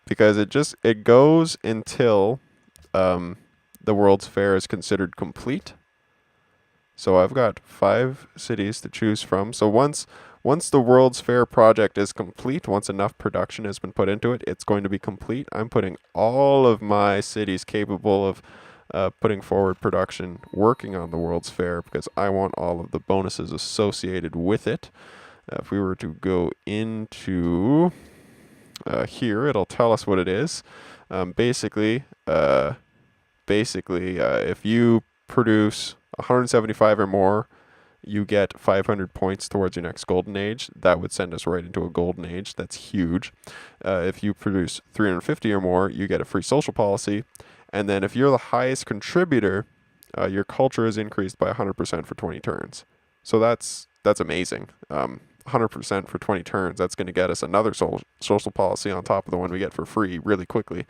Because it goes until the World's Fair is considered complete. So I've got 5 cities to choose from. So once the World's Fair project is complete, once enough production has been put into it, it's going to be complete. I'm putting all of my cities capable of putting forward production working on the World's Fair because I want all of the bonuses associated with it. If we were to go into here, it'll tell us what it is. Basically, if you produce 175 or more, you get 500 points towards your next golden age. That would send us right into a golden age. That's huge. If you produce 350 or more, you get a free social policy. And then if you're the highest contributor, your culture is increased by 100% for 20 turns. So that's amazing. 100% for 20 turns. That's going to get us another social policy on top of the one we get for free really quickly.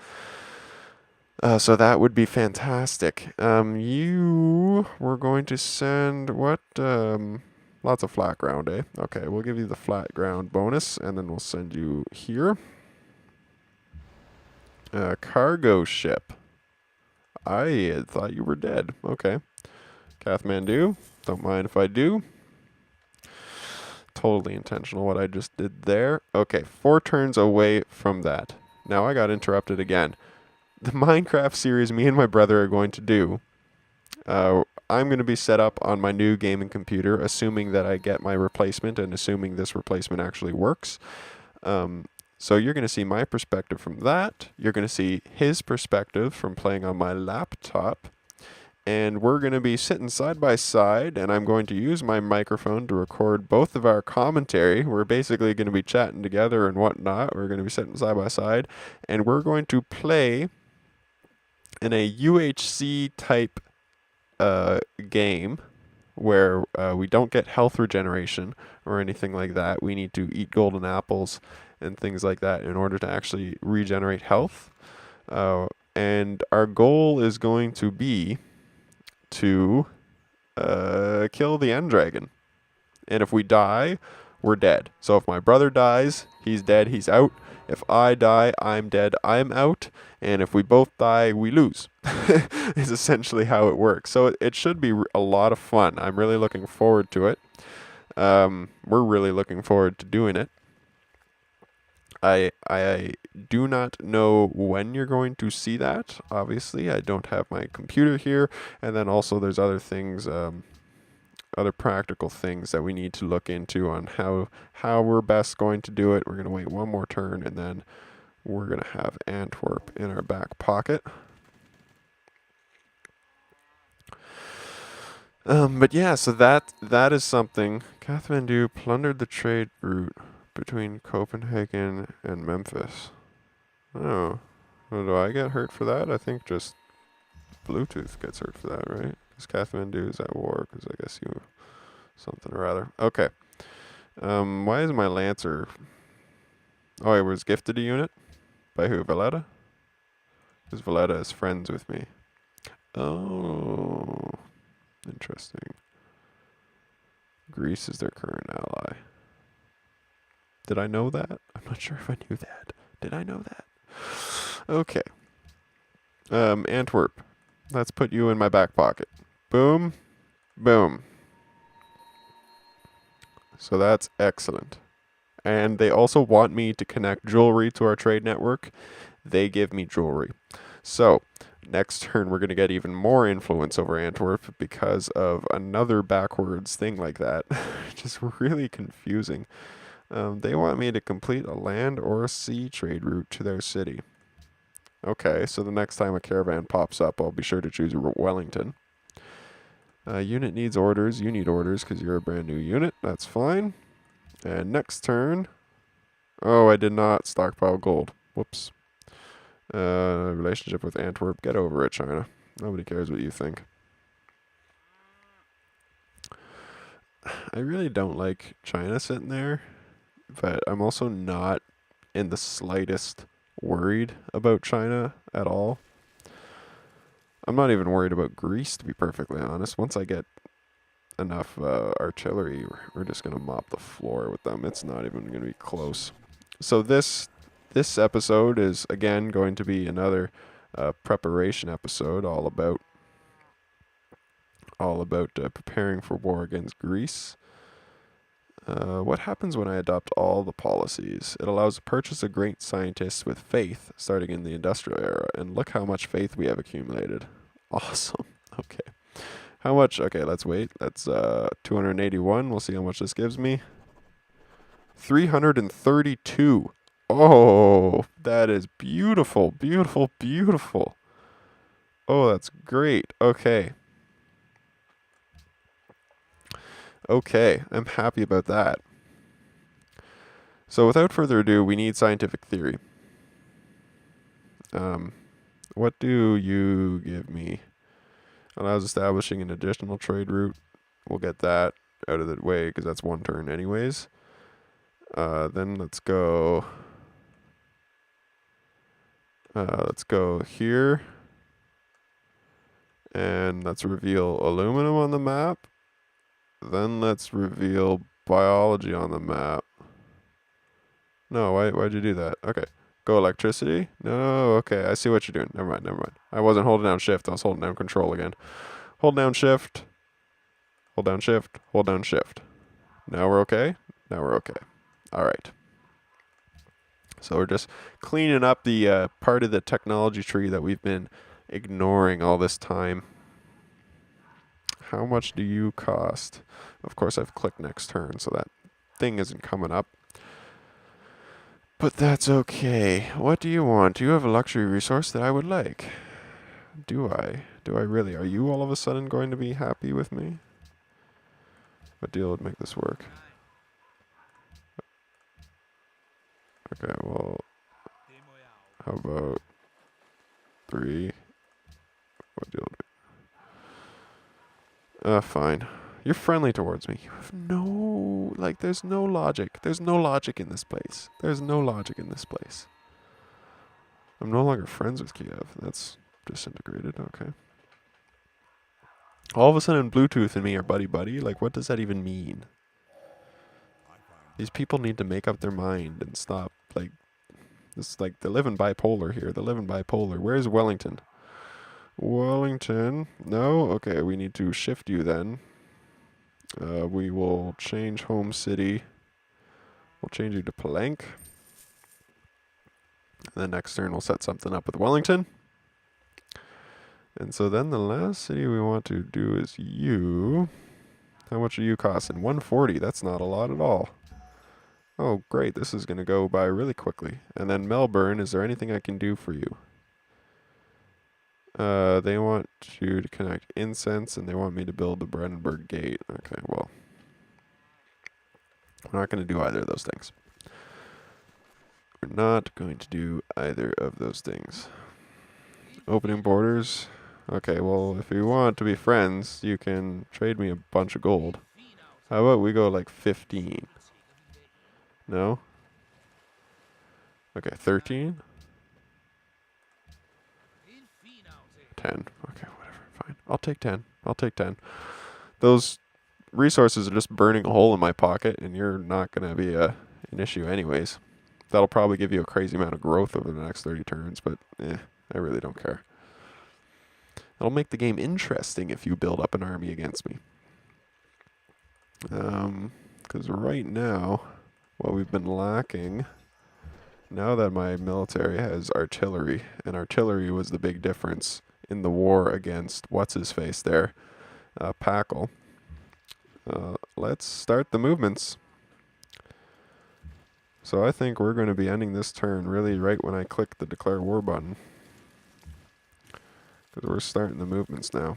So that would be fantastic. You were going to send what? Lots of flat ground, eh? Okay, we'll give you the flat ground bonus, and then we'll send you here. Cargo ship. I thought you were dead. Okay. Kathmandu, don't mind if I do. Totally intentional what I just did there. Okay, 4 turns away from that. Now I got interrupted again. The Minecraft series me and my brother are going to do, I'm going to be set up on my new gaming computer, assuming that I get my replacement and assuming this replacement actually works. So you're going to see my perspective from that. You're going to see his perspective from playing on my laptop. And we're going to be sitting side by side, and I'm going to use my microphone to record both of our commentary. We're basically going to be chatting together and whatnot. We're going to be sitting side by side, and we're going to play in a UHC type game where we don't get health regeneration or anything like that. We need to eat golden apples and things like that in order to actually regenerate health. And our goal is going to be to kill the end dragon. And if we die, we're dead. So if my brother dies, he's dead, he's out. If I die, I'm dead, I'm out. And if we both die, we lose. Is essentially how it works. So it should be a lot of fun. I'm really looking forward to it. We're really looking forward to doing it. I do not know when you're going to see that. Obviously, I don't have my computer here, and then also there's other things, other practical things that we need to look into on how we're best going to do it. We're going to wait one more turn, and then we're going to have Antwerp in our back pocket. But yeah, so that is something. Kathmandu plundered the trade route between Copenhagen and Memphis. Oh, well, do I get hurt for that? I think just Bluetooth gets hurt for that, right? Because Kathmandu is at war, because I guess you... something or other. Okay. Why is my Lancer... Oh, it was gifted a unit? By who? Valletta? Because Valletta is friends with me. Oh... Interesting. Greece is their current ally. Did I know that? I'm not sure if I knew that. Did I know that? Okay. Antwerp. Let's put you in my back pocket. Boom. Boom. So that's excellent. And they also want me to connect jewelry to our trade network. They give me jewelry. So, next turn we're going to get even more influence over Antwerp because of another backwards thing like that. Just really confusing. They want me to complete a land or a sea trade route to their city. Okay, so the next time a caravan pops up, I'll be sure to choose Wellington. Unit needs orders. You need orders because you're a brand new unit. That's fine. And next turn... Oh, I did not stockpile gold. Whoops. Relationship with Antwerp. Get over it, China. Nobody cares what you think. I really don't like China sitting there, but I'm also not in the slightest worried about China at all. I'm not even worried about Greece, to be perfectly honest. Once I get enough artillery, we're just going to mop the floor with them. It's not even going to be close. So this episode is, again, going to be another preparation episode all about preparing for war against Greece. What happens when I adopt all the policies? It allows the purchase of great scientists with faith starting in the industrial era. And look how much faith we have accumulated. Awesome. Okay. How much? Okay, let's wait. That's 281. We'll see how much this gives me. 332. Oh, that is beautiful, beautiful, beautiful. Oh, that's great. Okay. Okay, I'm happy about that. So without further ado, we need scientific theory. What do you give me? Allows establishing an additional trade route. We'll get that out of the way because that's one turn anyways. Then let's go here. And let's reveal aluminum on the map. Then let's reveal biology on the map. No, why'd you do that? Okay. Go electricity? No, okay, I see what you're doing. Never mind, never mind. I wasn't holding down shift, I was holding down control again. Hold down shift. Hold down shift. Hold down shift. Now we're okay? Now we're okay. Alright. So we're just cleaning up the part of the technology tree that we've been ignoring all this time. How much do you cost? Of course, I've clicked next turn, so that thing isn't coming up. But that's okay. What do you want? Do you have a luxury resource that I would like? Do I? Do I really? Are you all of a sudden going to be happy with me? What deal would make this work? Okay, well, how about 3? What deal would make? Fine. You're friendly towards me. You have no, like, there's no logic. There's no logic in this place. There's no logic in this place. I'm no longer friends with Kiev. That's disintegrated. Okay. All of a sudden, Bluetooth and me are buddy-buddy. Like, what does that even mean? These people need to make up their mind and stop, like, this, like, they're living bipolar here. They're living bipolar. Where's Wellington? Wellington. No? Okay, we need to shift you then. We will change home city. We'll change you to Palenque. And then next turn we'll set something up with Wellington. And so then the last city we want to do is you. How much are you costing? 140. That's not a lot at all. Oh, great. This is going to go by really quickly. And then Melbourne, is there anything I can do for you? They want you to connect incense, and they want me to build the Brandenburg Gate. Okay, well, we're not going to do either of those things. We're not going to do either of those things. Opening borders. Okay, well, if you want to be friends, you can trade me a bunch of gold. How about we go like 15? No? Okay, 13? 10. Okay, whatever, fine. I'll take 10. I'll take 10. Those resources are just burning a hole in my pocket, and you're not going to be an issue anyways. That'll probably give you a crazy amount of growth over the next 30 turns, but I really don't care. It'll make the game interesting if you build up an army against me. Because right now, what we've been lacking, now that my military has artillery, and artillery was the big difference in the war against what's-his-face there, Packle. Let's start the movements. So I think we're going to be ending this turn really right when I click the declare war button. Because we're starting the movements now.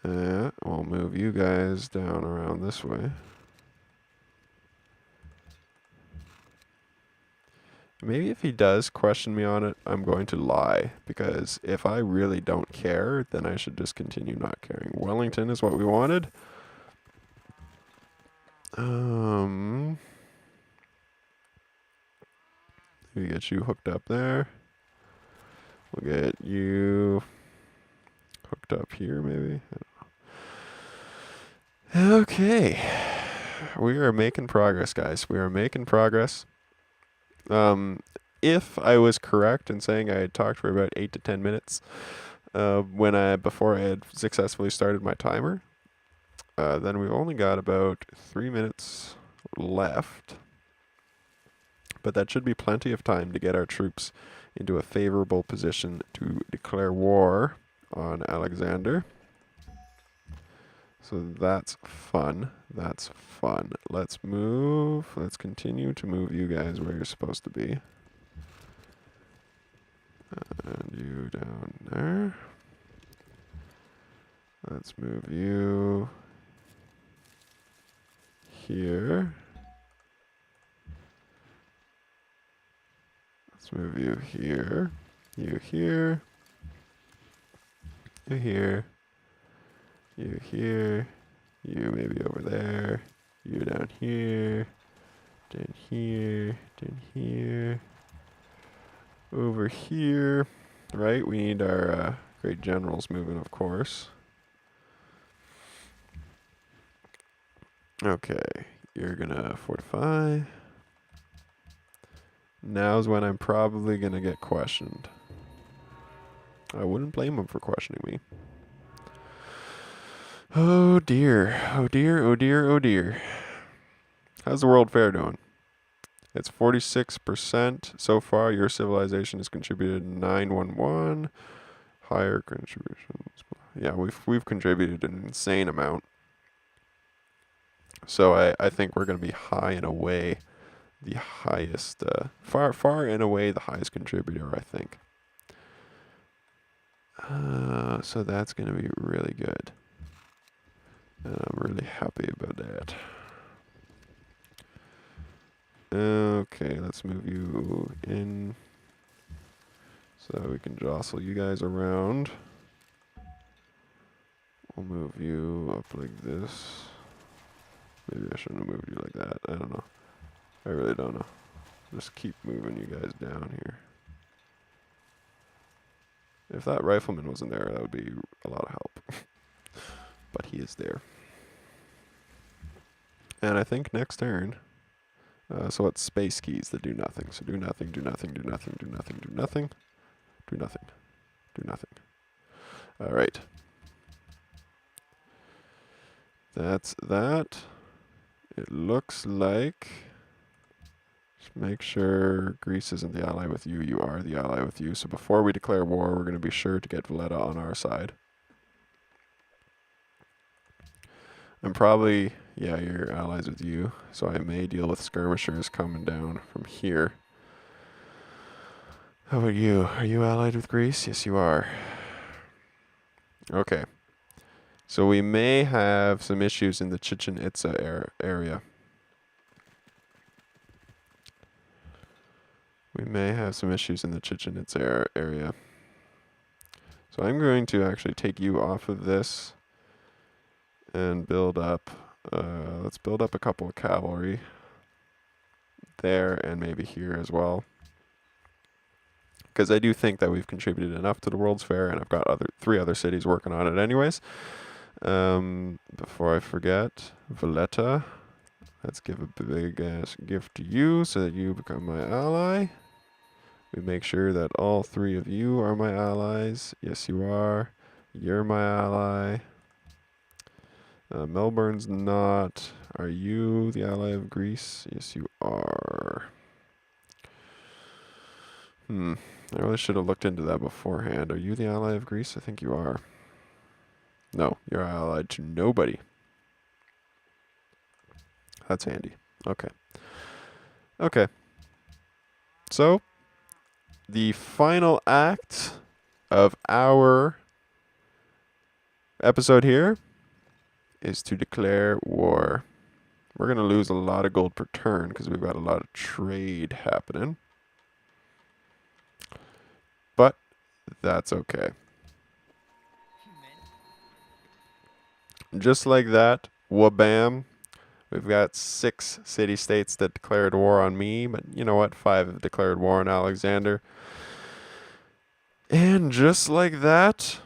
We'll move you guys down around this way. Maybe if he does question me on it, I'm going to lie. Because if I really don't care, then I should just continue not caring. Wellington is what we wanted. We get you hooked up there. We'll get you hooked up here, maybe. Okay. We are making progress, guys. We are making progress. If I was correct in saying I had talked for about 8 to 10 minutes before I had successfully started my timer, then we've only got about 3 minutes left. But that should be plenty of time to get our troops into a favorable position to declare war on Alexander. So that's fun. That's fun. Let's move. Let's continue to move you guys where you're supposed to be. And you down there. Let's move you here. Let's move you here. You here. You here. You here. You maybe over there. You down here. Down here. Down here. Over here. Right? We need our great generals moving, of course. Okay. You're gonna fortify. now's when I'm probably going to get questioned. I wouldn't blame him for questioning me. Oh dear. Oh dear. Oh dear. Oh dear. How's the World Fair doing? It's 46% so far. Your civilization has contributed 911. Higher contributions. Yeah, we've contributed an insane amount. So I think we're going to be high and away the highest, far and away the highest contributor, I think. So that's going to be really good. And I'm really happy about that. Okay, let's move you in so we can jostle you guys around. We'll move you up like this. Maybe I shouldn't have moved you like that. I don't know. I really don't know. Just keep moving you guys down here. If that rifleman wasn't there, that would be a lot of help. But he is there. And I think next turn, so it's space keys that do nothing. So do nothing, do nothing, do nothing, do nothing, do nothing, do nothing, do nothing. All right. That's that. It looks like, just make sure Greece isn't the ally with you. You are the ally with you. So before we declare war, we're going to be sure to get Valletta on our side. I'm probably, yeah, you're allies with you. So I may deal with skirmishers coming down from here. How about you? Are you allied with Greece? Yes, you are. Okay. So we may have some issues in the Chichen Itza area. We may have some issues in the Chichen Itza area. So I'm going to actually take you off of this and build up, let's build up a couple of cavalry there and maybe here as well. Because I do think that we've contributed enough to the World's Fair, and I've got three other cities working on it anyways. Before I forget, Valletta, let's give a big ass gift to you so that you become my ally. We make sure that all three of you are my allies. Yes, you are. You're my ally. Melbourne's not. Are you the ally of Greece? Yes, you are. I really should have looked into that beforehand. Are you the ally of Greece? I think you are. No, you're allied to nobody. That's handy. Okay. Okay. So, the final act of our episode here is to declare war. We're going to lose a lot of gold per turn because we've got a lot of trade happening. But that's okay. Just like that, wabam. We've got 6 city-states that declared war on me, but you know what? 5 have declared war on Alexander. And just like that,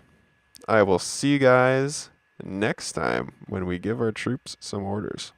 I will see you guys next time when we give our troops some orders.